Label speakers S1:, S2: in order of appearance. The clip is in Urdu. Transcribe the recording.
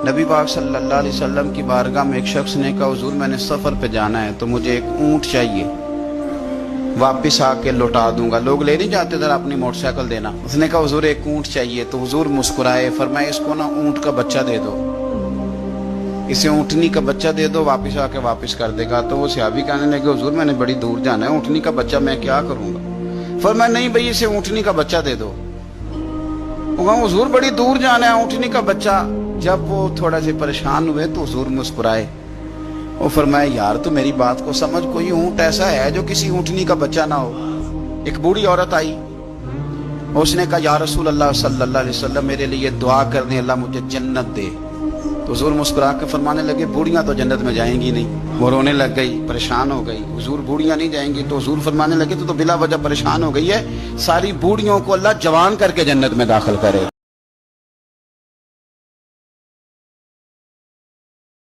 S1: نبی پاک صلی اللہ علیہ وسلم کی بارگاہ میں ایک شخص نے کہا حضور میں نے سفر پہ جانا ہے تو مجھے ایک اونٹ چاہیے، واپس آ کے لوٹا دوں گا۔ لوگ لے نہیں جاتے ذرا اپنی موٹر سائیکل دینا۔ اس نے کہا حضور ایک اونٹ چاہیے، تو حضور مسکرائے، فرمائے اس کو نا اونٹ کا بچہ دے دو، اسے اونٹنی کا بچہ دے دو، واپس آ کے واپس کر دے گا۔ تو وہ صحابی کہنے لگے حضور میں نے بڑی دور جانا ہے، اونٹنی کا بچہ میں کیا کروں گا؟ فرمایا نہیں بھائی اسے اونٹنی کا بچہ دے دو۔ وہ کہا حضور بڑی دور جانا ہے، اونٹنی کا بچہ۔ جب وہ تھوڑا سے پریشان ہوئے تو حضور مسکرائے، وہ فرمایا یار تو میری بات کو سمجھ، کوئی اونٹ ایسا ہے جو کسی اونٹنی کا بچہ نہ ہو؟ ایک بوڑھی عورت آئی، اس نے کہا یا رسول اللہ صلی اللہ علیہ وسلم میرے لیے دعا کر دیں اللہ مجھے جنت دے۔ تو حضور مسکرا کے فرمانے لگے بوڑھیاں تو جنت میں جائیں گی نہیں۔ وہ رونے لگ گئی، پریشان ہو گئی، حضور بوڑھیاں نہیں جائیں گی؟ تو حضور فرمانے لگے تو بلا وجہ پریشان ہو گئی ہے، ساری بوڑھیوں کو اللہ جوان کر کے جنت میں داخل کرے۔